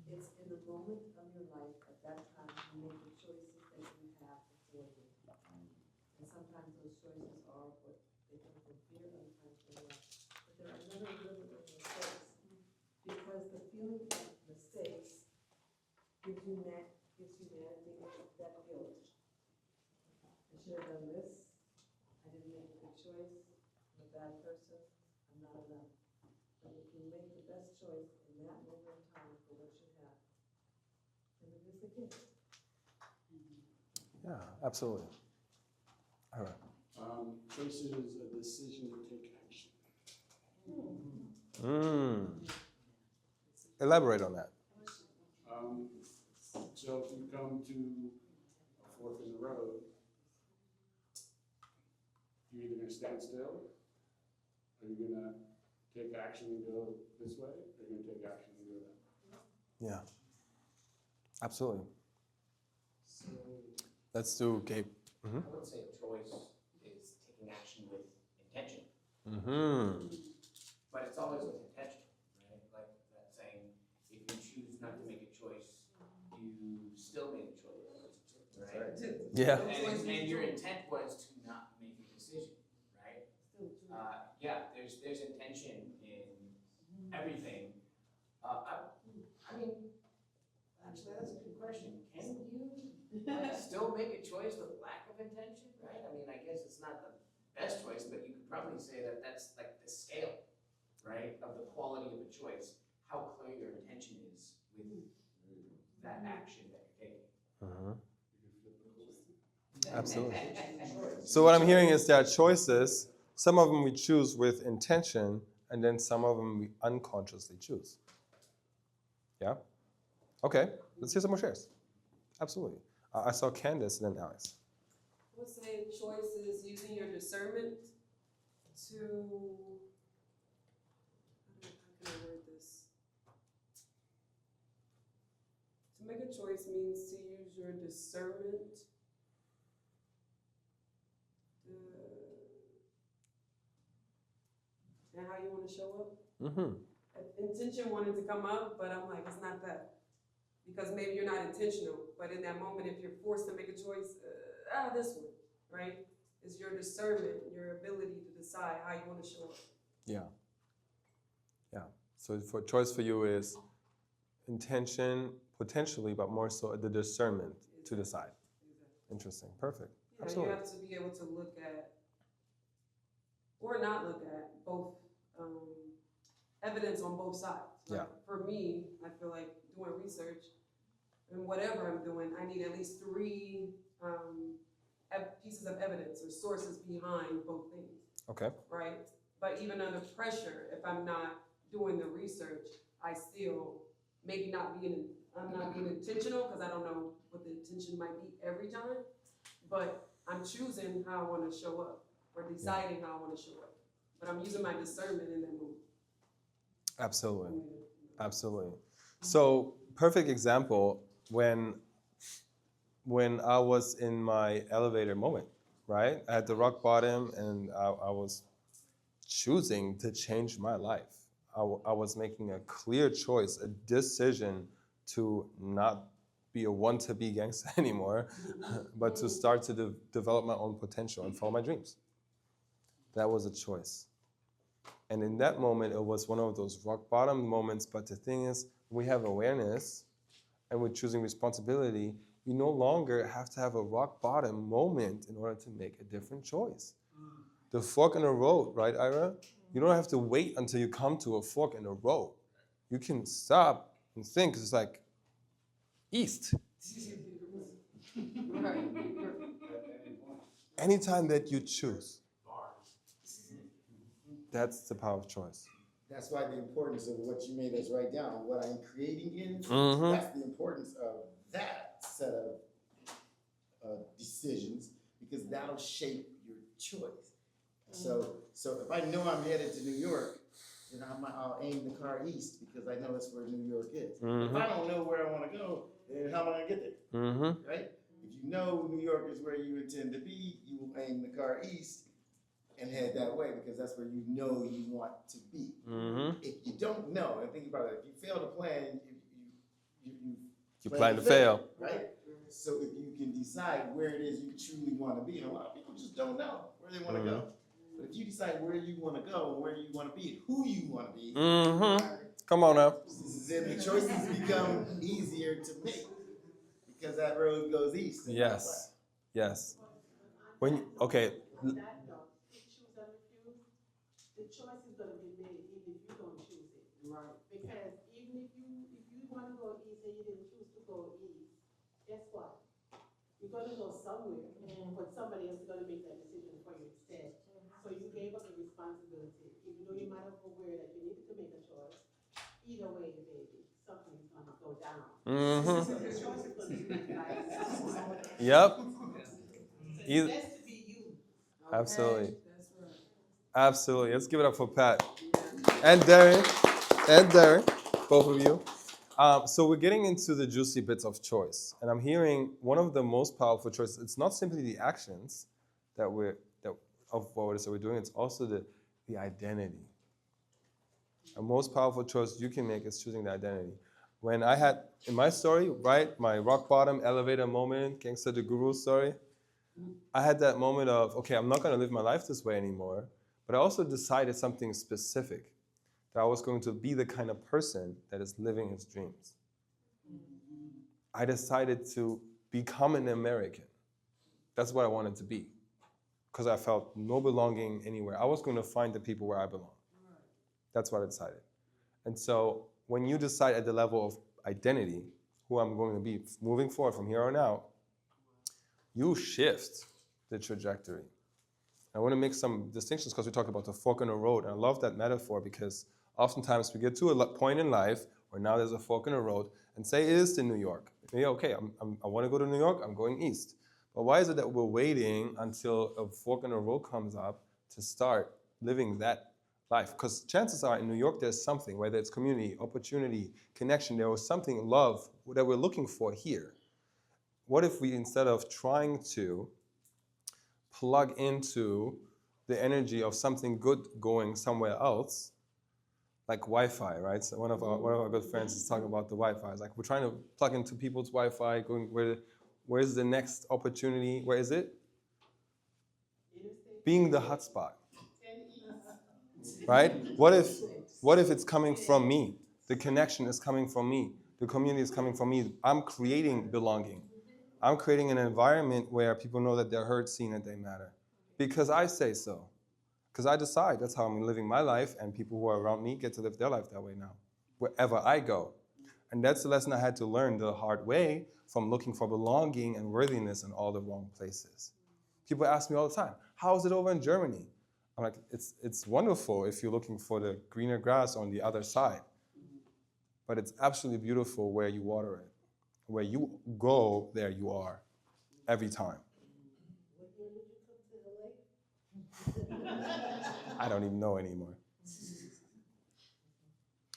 It's in the moment of your life, at that time, you make the choices that you have before you. And sometimes those choices are what they come from fear, other times from love. But there are never really mistakes, because the feeling of mistakes gives you that guilt. I should have done this. I didn't make a good choice. I'm a bad person. I'm not enough. But if you make the best choice in that moment in time for what you have, then it is a gift. Yeah, absolutely. All right. Choice is a decision to take action. Elaborate on that. So if you come to a fork in the road, you're either going to stand still, or you're going to take action and go this way, or you're going to take action and go that way. Yeah. Absolutely. So Let's do Gabe. I would say a choice is taking action with intention. But it's always with intention, right? Like that saying, if you choose not to make a choice, you still made a choice, right? Yeah. And your intent was to not make a decision, right? Yeah, there's intention in everything. I mean, actually, that's a good question. Can you still make a choice with lack of intention, right? I mean, I guess it's not the best choice, but you could probably say that that's like the scale, right, of the quality of a choice, how clear your intention is with that action that you're taking. Absolutely. So what I'm hearing is that choices, some of them we choose with intention, and then some of them we unconsciously choose. Yeah? Okay, let's hear some more shares. Absolutely. I saw Candace and then Alex. I would say choice is using your discernment to, how can I word this? To make a choice means to use your discernment, and how you want to show up. Intention wanted to come up, but I'm like, it's not that. Because maybe you're not intentional, but in that moment, if you're forced to make a choice, this one, right? It's your discernment, your ability to decide how you want to show up. Yeah. Yeah. So for choice for you is intention, potentially, but more so the discernment to decide. Interesting. Perfect. Yeah, Absolutely. you have to be able to look at, or not look at, both evidence on both sides. Like, Yeah. For me, I feel like doing research, and whatever I'm doing, I need at least 3 pieces of evidence or sources behind both things. Okay. Right? But even under pressure, if I'm not doing the research, I still I'm not being intentional, because I don't know what the intention might be every time, but I'm choosing how I want to show up, or deciding how I want to show up. But I'm using my discernment in that moment. Absolutely. Absolutely. So perfect example, when I was in my elevator moment, right? I had the rock bottom, and I was choosing to change my life. I was making a clear choice, a decision to not be a want-to-be gangster anymore, but to start to develop my own potential and follow my dreams. That was a choice. And in that moment, it was one of those rock bottom moments. But the thing is, we have awareness and we're choosing responsibility. You no longer have to have a rock bottom moment in order to make a different choice. The fork in the road, right, Ira? You don't have to wait until you come to a fork in the road. You can stop and think. It's like east. Anytime that you choose. That's the power of choice. That's why the importance of what you made us write down, what I'm creating in, that's the importance of that set of decisions, because that'll shape your choice. So if I know I'm headed to New York, then I'll aim the car east, because I know that's where New York is. If I don't know where I want to go, then how am I going to get there? Right? If you know New York is where you intend to be, you will aim the car east and head that way, because that's where you know you want to be. If you don't know, and think about it, if you fail to plan, You plan to fail. Right? So if you can decide where it is you truly want to be, and a lot of people just don't know where they want to go. But if you decide where you want to go and where you want to be, who you want to be, Come on now. then the choices become easier to make because that road goes east. And not west. Yes. When you, okay. On that note, choose and refuse, the choice is going to be made even if you don't choose it. Right. Because even if you want to go east and you didn't choose to go east, guess what? You're going to go somewhere, but somebody else is going to make that decision for you instead. So you gave up the responsibility, even though you might have been aware that you needed to make a choice. Either way, baby, something's going to go down. So the choice is going to be made by someone. Yep. So it's best to be you. Absolutely. That's right. Absolutely. Let's give it up for Pat. And Darren. And Darren. Both of you. So we're getting into the juicy bits of choice. And I'm hearing one of the most powerful choices. It's not simply the actions that we're doing. It's also the identity. The most powerful choice you can make is choosing the identity. When I had, in my story, right, my rock bottom elevator moment, Gangsta the Guru story, I had that moment of, okay, I'm not going to live my life this way anymore, but I also decided something specific, that I was going to be the kind of person that is living his dreams. I decided to become an American. That's what I wanted to be, because I felt no belonging anywhere. I was going to find the people where I belong. That's what I decided. And so when you decide at the level of identity, who I'm going to be moving forward from here on out, you shift the trajectory. I want to make some distinctions because we talked about the fork in the road. And I love that metaphor because oftentimes we get to a point in life where now there's a fork in the road, and say it is in New York. Yeah, okay, I want to go to New York, I'm going east. But why is it that we're waiting until a fork in the road comes up to start living that life? Because chances are in New York there's something, whether it's community, opportunity, connection, there was something, love, that we're looking for here. What if we, instead of trying to plug into the energy of something good going somewhere else, like Wi-Fi, right? So one of our good friends is talking about the Wi-Fi. It's like we're trying to plug into people's Wi-Fi, going where's the next opportunity? Where is it? Being the hotspot, right? What if it's coming from me? The connection is coming from me. The community is coming from me. I'm creating belonging. I'm creating an environment where people know that they're heard, seen, and they matter. Because I say so. Because I decide that's how I'm living my life, and people who are around me get to live their life that way now, wherever I go. And that's the lesson I had to learn the hard way from looking for belonging and worthiness in all the wrong places. People ask me all the time, how is it over in Germany? I'm like, it's wonderful if you're looking for the greener grass on the other side. But it's absolutely beautiful where you water it. Where you go, there you are, every time. I don't even know anymore.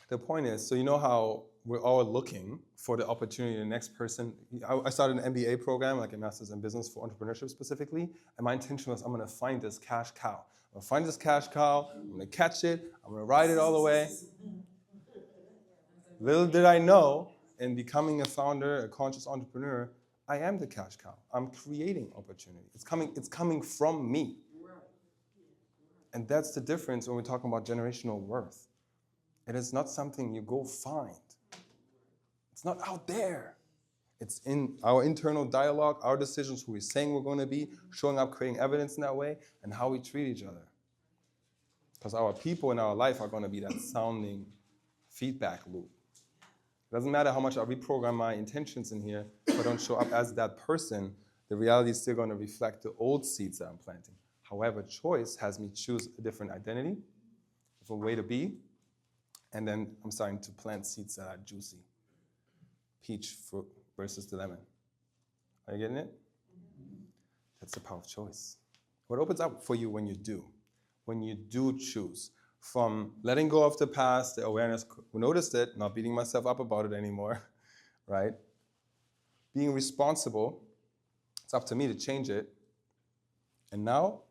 The point is, so you know how we're all looking for the opportunity, the next person. I started an MBA program, like a Master's in Business for Entrepreneurship specifically, and my intention was I'm going to find this cash cow. I'm going to find this cash cow, I'm going to catch it, I'm going to ride it all the way. Little did I know, in becoming a founder, a conscious entrepreneur, I am the cash cow. I'm creating opportunity. It's coming from me. And that's the difference when we're talking about generational worth. It is not something you go find. It's not out there. It's in our internal dialogue, our decisions, who we're saying we're going to be, showing up, creating evidence in that way, and how we treat each other. Because our people in our life are going to be that sounding feedback loop. It doesn't matter how much I reprogram my intentions in here, if I don't show up as that person, the reality is still going to reflect the old seeds that I'm planting. However, choice has me choose a different identity, a different way to be, and then I'm starting to plant seeds that are juicy. Peach fruit versus the lemon. Are you getting it? That's the power of choice. What opens up for you when you do choose, from letting go of the past, the awareness, we noticed it, not beating myself up about it anymore, right? Being responsible, it's up to me to change it. And now,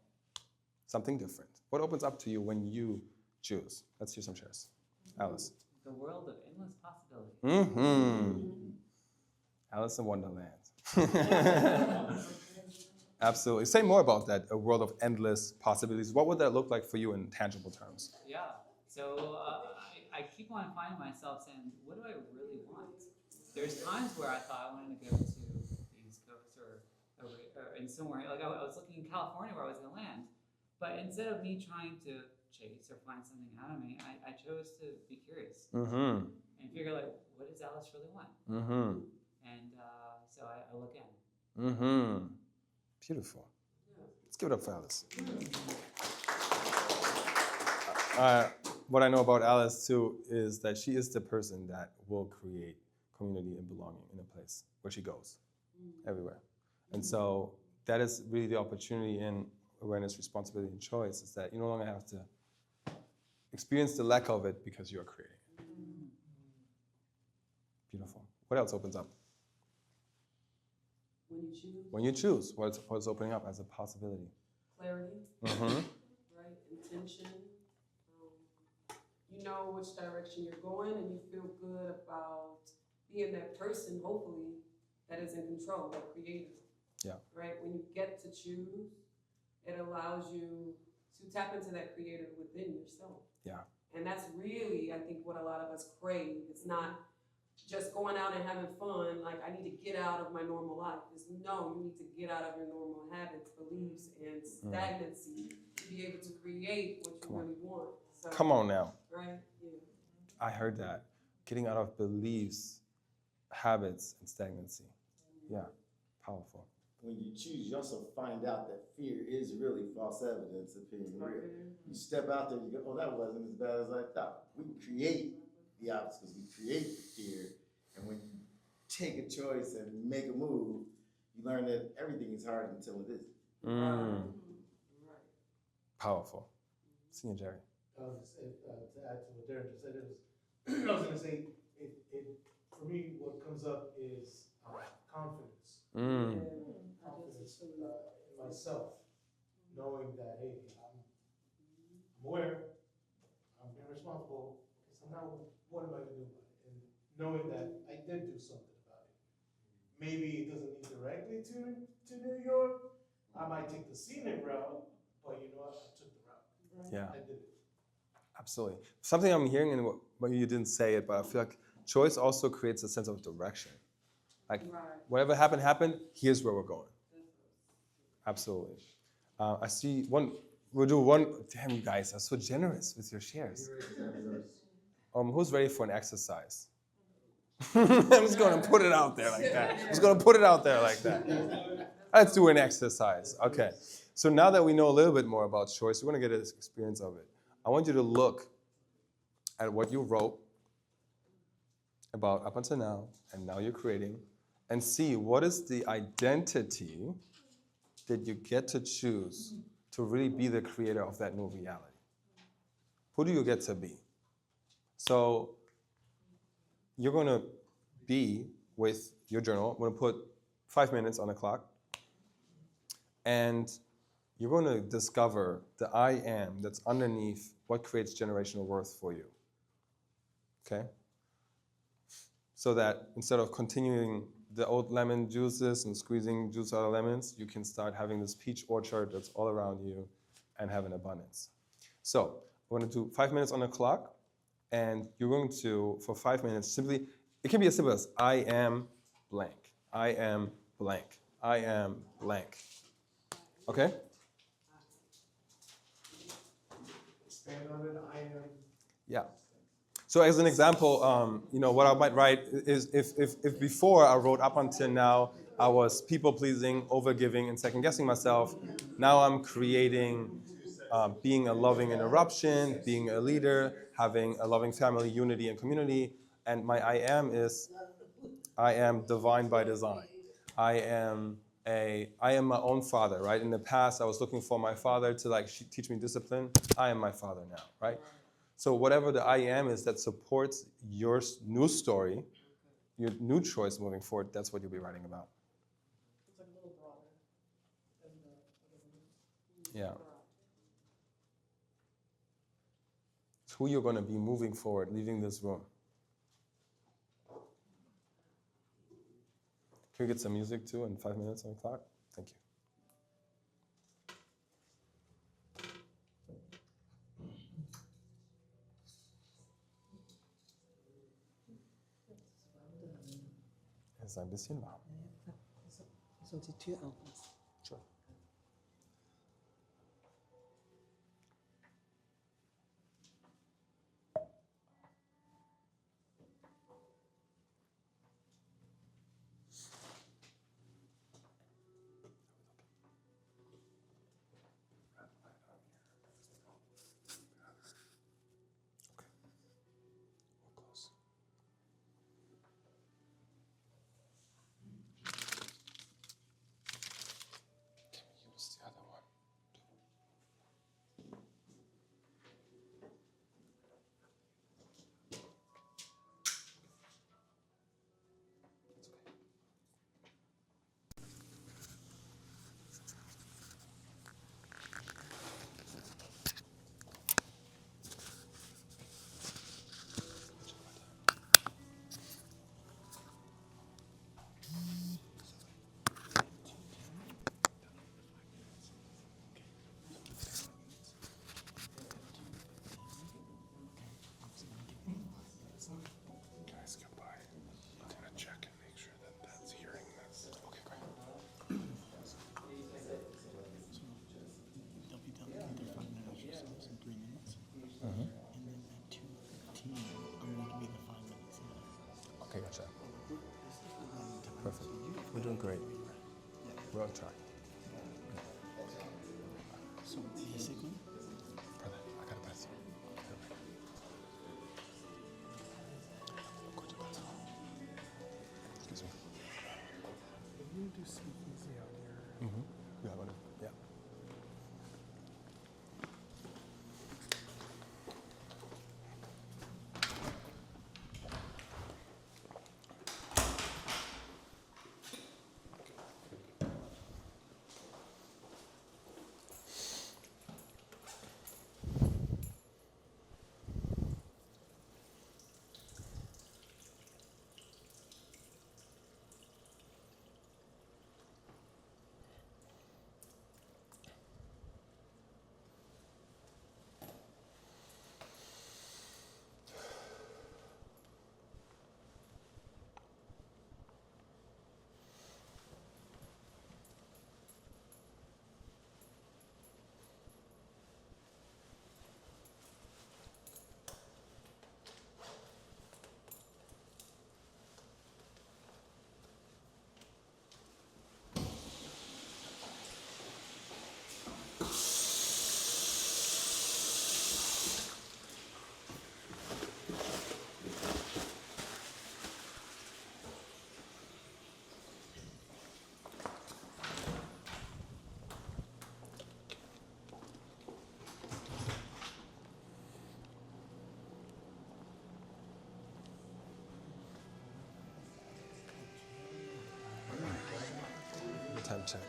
something different. What opens up to you when you choose? Let's hear some shares. Alice. The world of endless possibility. Alice in Wonderland. Absolutely. Say more about that, a world of endless possibilities. What would that look like for you in tangible terms? Yeah. So I keep on finding myself saying, what do I really want? There's times where I thought I wanted to go to the East Coast or in somewhere, like I was looking in California where I was going to land. But instead of me trying to chase or find something out of me, I chose to be curious Mm-hmm. and figure like, what does Alice really want? Mm-hmm. And so I look in. Mm-hmm. Beautiful. Let's give it up for Alice. What I know about Alice too is that she is the person that will create community and belonging in a place where she goes, everywhere. And so that is really the opportunity in awareness, responsibility, and choice, is that you no longer have to experience the lack of it because you are creating it. Beautiful. What else opens up? When you choose. When you choose, what's opening up as a possibility? Clarity, Mm-hmm. right? Intention. You know which direction you're going, and you feel good about being that person, hopefully, that is in control, that creator. Yeah. Right? When you get to choose, it allows you to tap into that creator within yourself. Yeah. And that's really, I think, what a lot of us crave. It's not just going out and having fun, like I need to get out of my normal life. It's no, you need to get out of your normal habits, beliefs, and stagnancy to be able to create what you really want. So, Come on now. right? Yeah. I heard that. Getting out of beliefs, habits, and stagnancy. Yeah, powerful. When you choose, you also find out that fear is really false evidence of being real. You step out there, you go, oh, that wasn't as bad as I thought. We create the obstacles, we create the fear, and when you take a choice and make a move, you learn that everything is hard until it isn't. Mm. Right. Powerful. See you, Jerry. To add to what Darren just said, it was, I was going to say, for me, what comes up is confidence. Mm. Confidence in myself, knowing that, hey, I'm aware, I'm being responsible, so now what am I going to do about it? And knowing that I did do something about it. Maybe it doesn't lead directly to New York. I might take the scenic route, but you know what? I took the route. Yeah. I did it. Absolutely. Something I'm hearing, and what you didn't say it, but I feel like choice also creates a sense of direction. Like, whatever happened, here's where we're going. Absolutely. I see one, we'll do one, damn, you guys are so generous with your shares. Who's ready for an exercise? I'm just going to put it out there like that. Let's do an exercise. Okay. So now that we know a little bit more about choice, we're going to get an experience of it. I want you to look at what you wrote about up until now, and now you're creating, and see what is the identity that you get to choose to really be the creator of that new reality. Who do you get to be? So you're going to be with your journal. I'm going to put 5 minutes on the clock, and you're going to discover the I am that's underneath what creates generational worth for you. Okay? So that instead of continuing the old lemon juices and squeezing juice out of lemons, you can start having this peach orchard that's all around you and have an abundance. So I'm going to do 5 minutes on the clock, and you're going to, for 5 minutes, simply, it can be as simple as I am blank. I am blank. I am blank. Okay? Stand on it, I am. Yeah. So as an example, what I might write is if before I wrote up until now, I was people-pleasing, over-giving, and second-guessing myself. Now I'm creating, being a loving interruption, being a leader, having a loving family, unity, and community. And my I am is, I am divine by design. I am my own father, right? In the past, I was looking for my father to teach me discipline. I am my father now, right? So whatever the I am is that supports your new story, your new choice moving forward, that's what you'll be writing about. It's a little broader than the. Yeah. It's who you're going to be moving forward, leaving this room. Can we get some music too in 5 minutes on the clock? Thank you. Es ist ein bisschen warm. So die Tür aufmachen. Sure. Use the other one. Guys, goodbye. I'm gonna check and make sure that that's hearing this. Okay, great. They'll be done with their 5 minute exercise in 3 minutes. And then at 2:15, I'm going to be the 5 minutes left. Okay, gotcha. Perfect. We're doing great. We're on track. So basically, Brother, I got a pass. Excuse me. Can you do speakeasy on your? Mm-hmm. Yeah, whatever. Yeah. Time check.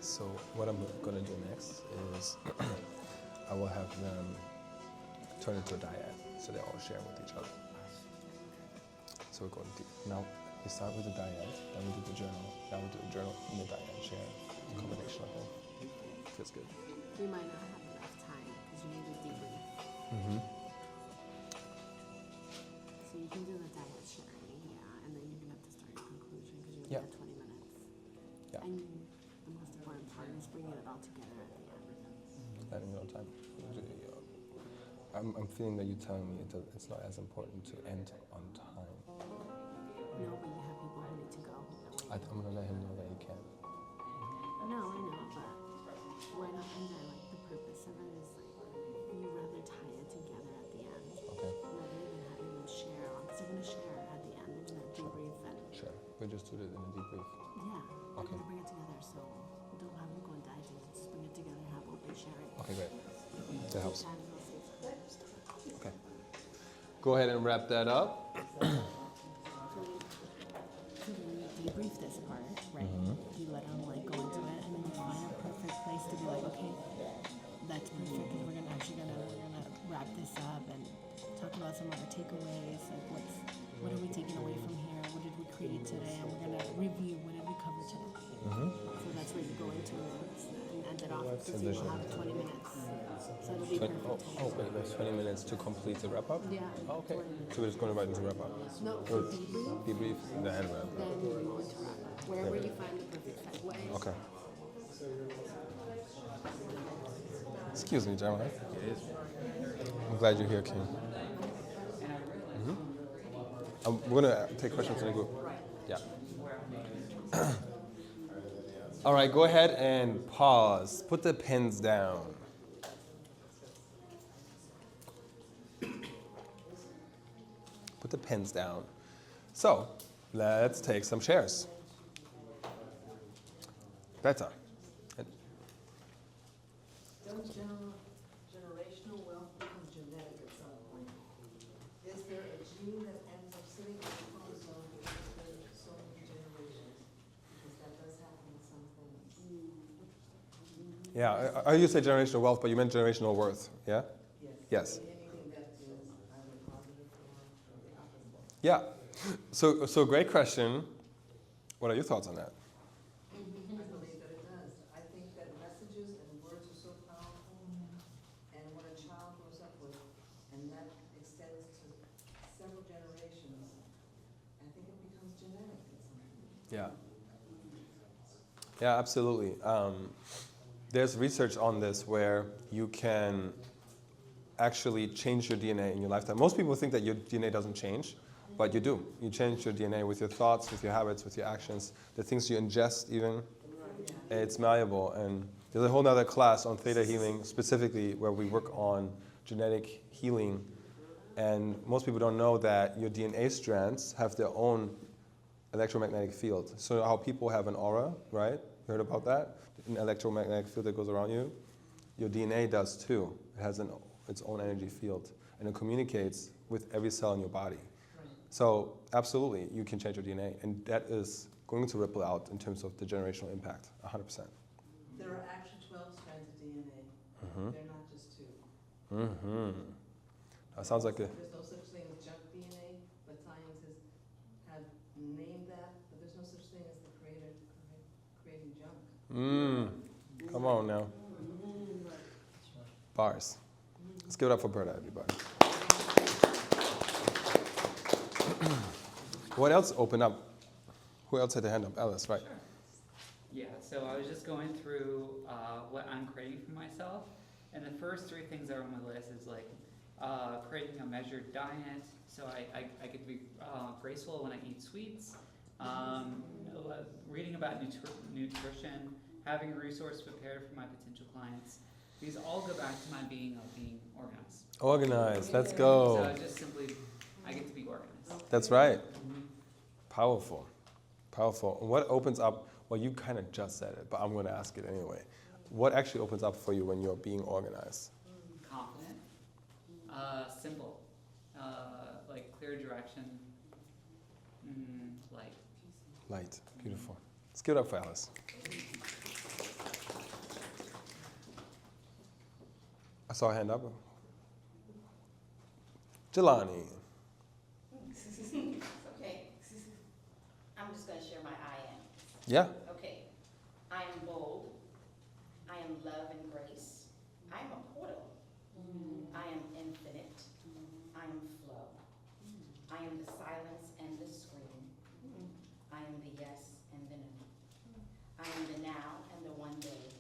So what I'm gonna do next is I will have them turn into a dyad, so they all share with each other. So we're going deep. Now we start with the dyad, then we do the journal, now we do the journal and the dyad share. A combination of both. Feels good. We might not have enough time because you need to debrief. Mm-hmm. So you can do the diet sharing, yeah, and then you're gonna have to start your conclusion because you only Yeah. have 20 minutes. Yeah. And the most important part is bringing it all together at the end. Letting me on time. I'm feeling that you're telling me it's not as important to end on time. No, but you have people who need to go. I'm gonna let him know that he can. No, I know, but why not end there? Like the purpose of it is like you rather tie it together at the end Okay. rather than having them share on. Because they're gonna share at the end. They're gonna debrief and Sure. We just do it in a debrief. yeah, they're Okay. gonna bring it together. So don't have them go and dieting. Just bring it together. Have what they share it. Okay, great. That helps. Times will save time. Okay. Go ahead and wrap that up. So then you debrief this part, right? You let them like go into it, and then you find a perfect place to be like, okay, that's perfect, because we're gonna wrap this up and talk about some of our takeaways, like what are we taking away from here? What did we Because we'll have 20 minutes. So it'll be perfect time. Wait, there's 20 minutes to complete the wrap up? Yeah. Oh, okay. 20 minutes. So we're just going right into wrap up. No, Or debrief, debrief, then wrap up. then we go into wrap up. Wherever you find the perfect segue. Okay. Excuse me, Jeremiah. I'm glad you're here, King. We're gonna take questions in the group. Yeah. All right, go ahead and pause. Put the pens down. Put the pens down. So, let's take some shares. Better. Don't generational wealth become genetic at some point? Is there a gene that ends up sitting on the chromosome because there are so many generations? Because that does happen in some things. Yeah, you said generational wealth, but you meant generational worth, yeah? Yes. Anything that is either positive or the opposite. Yeah. So great question. What are your thoughts on that? I believe that it does. I think that messages and words are so powerful, and what a child grows up with, and that extends to several generations, I think it becomes genetic at some point. Yeah. Yeah, absolutely. There's research on this where you can actually change your DNA in your lifetime. Most people think that your DNA doesn't change, but you do. You change your DNA with your thoughts, with your habits, with your actions, the things you ingest even. It's malleable. And there's a whole other class on theta healing specifically where we work on genetic healing. And most people don't know that your DNA strands have their own electromagnetic field. So how people have an aura, right? You heard about that? An electromagnetic field that goes around you. Your DNA does too. It has its own energy field. And it communicates with every cell in your body. So absolutely, you can change your DNA. And that is going to ripple out in terms of the generational impact, 100%. There are actually 12 strands of DNA. Mm-hmm. They're not just 2. Mm-hmm. That sounds like a... There's no such thing as junk DNA, but scientists have named that, but there's no such thing as the creator creating junk. Come on now. Bars. Let's give it up for Berta, everybody. What else opened up? Who else had their hand up? Alice, right? Sure. Yeah, so I was just going through what I'm creating for myself, and the first 3 things that are on my list is like creating a measured diet, so I get to be graceful when I eat sweets, reading about nutrition, having a resource prepared for my potential clients. These all go back to my being organized. Organized, let's go. So just simply, I get to be organized. That's right. Powerful. Powerful. And what opens up, well, you kind of just said it, but I'm going to ask it anyway. What actually opens up for you when you're being organized? Confident, simple, like clear direction, light. Light. Beautiful. Let's give it up for Alice. I saw a hand up. Jelani. Okay. I'm just going to share my I am. Yeah. Okay. I am bold. I am love and grace. I am a portal. I am infinite. I am flow. I am the silence and the scream. I am the yes and the no. I am the now and the one day.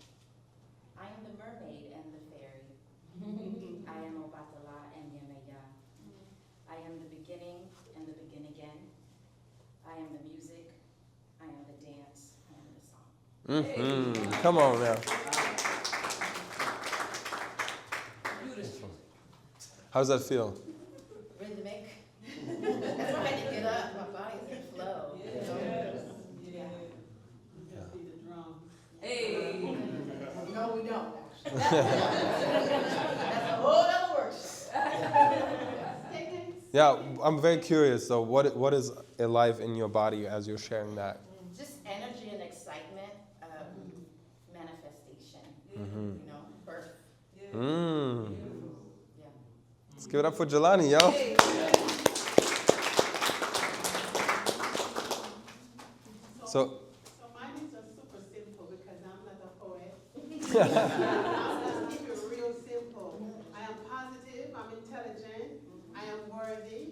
I am the mermaid and the fairy. I am Obatala and Yemeya. I am the beginning and the begin again. I am the music. I am the dance. I am the song. Mm-hmm. Come on now. How does that feel? Rhythmic. That's why I had to get up. My body's in flow. Hey. No, we don't. That's a whole other workshop. Yeah, I'm very curious. So what is alive in your body as you're sharing that? Just energy and excitement, manifestation, you know, birth. Mm. Yeah. Let's give it up for Jelani, yo. So mine is just super simple because I'm not a poet. I'll just keep it real simple. I am positive, I'm intelligent, I am worthy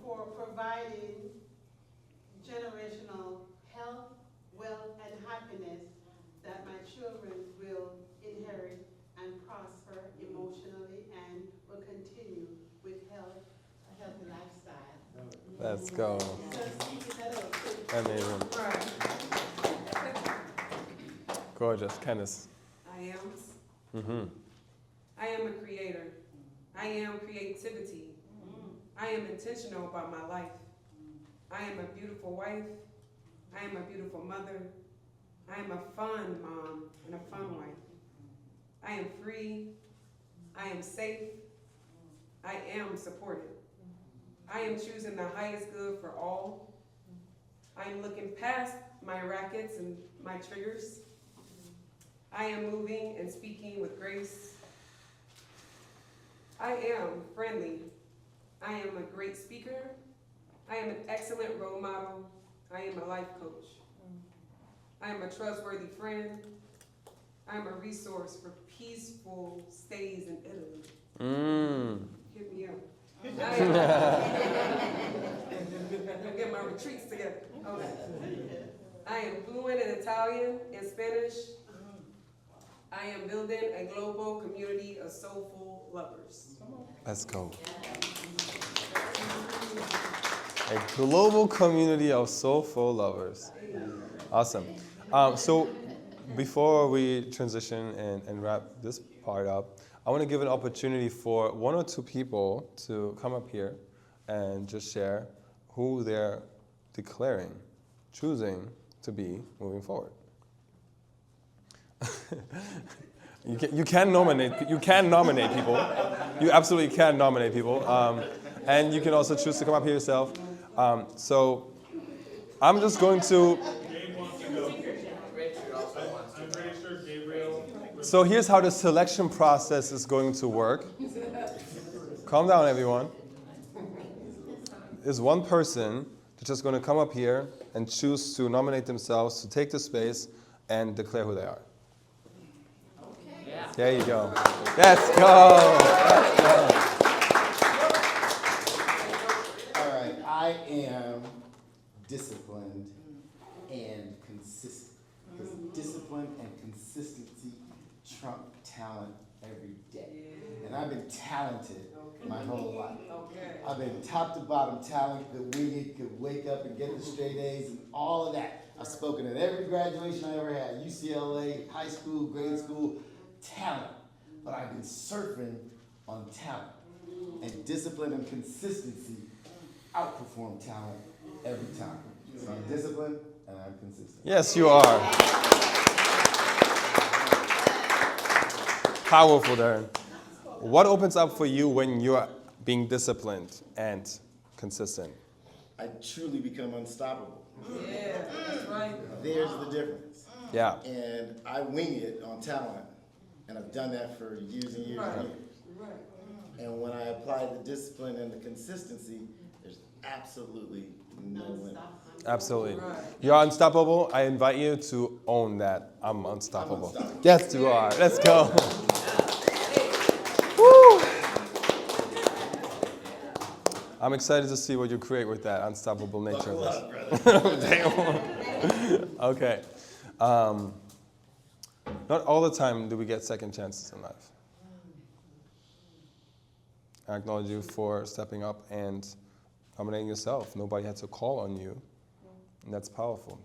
for providing generational health, wealth, and happiness that my children will inherit and prosper emotionally and will continue with health, a healthy lifestyle. Let's go. Just keep it that up. Amazing. Gorgeous. Candace. I am a creator. I am creativity. I am intentional about my life. I am a beautiful wife. I am a beautiful mother. I am a fun mom and a fun wife. I am free. I am safe. I am supported. I am choosing the highest good for all. I am looking past my rackets and my triggers. I am moving and speaking with grace. I am friendly. I am a great speaker. I am an excellent role model. I am a life coach. I am a trustworthy friend. I am a resource for peaceful stays in Italy. Hit me up. I'll get my retreats together. Okay. I am fluent in Italian and Spanish. I am building a global community of soulful lovers. Let's go. A global community of soulful lovers. Awesome. So before we transition and wrap this part up, I want to give an opportunity for one or two people to come up here and just share who they're declaring, choosing to be moving forward. You can nominate people. You absolutely can nominate people. And you can also choose to come up here yourself. So I'm just going to. So here's how the selection process is going to work. Calm down, everyone. There's one person that's just going to come up here and choose to nominate themselves to take the space and declare who they are. Yeah. There you go. Let's go. Let's go. All right, I am disciplined and consistent. Because discipline and consistency trump talent every day. And I've been talented my whole life. I've been top to bottom talent, could wing it, could wake up and get the straight A's and all of that. I've spoken at every graduation I ever had, UCLA, high school, grade school, talent. But I've been surfing on talent. And discipline and consistency outperform talent every time. So I'm disciplined and I'm consistent. Yes, you are. Powerful, Darren. What opens up for you when you're being disciplined and consistent? I truly become unstoppable. Yeah, that's right. There's the difference. Yeah. And I wing it on talent. And I've done that for years and years and years. And when I apply the discipline and the consistency, there's absolutely no limit. Absolutely. You're unstoppable. I invite you to own that. I'm unstoppable. Yes, you are. Let's go. Woo. I'm excited to see what you create with that unstoppable nature of this. Okay. Not all the time do we get second chances in life. I acknowledge you for stepping up and nominating yourself. Nobody had to call on you. And that's powerful.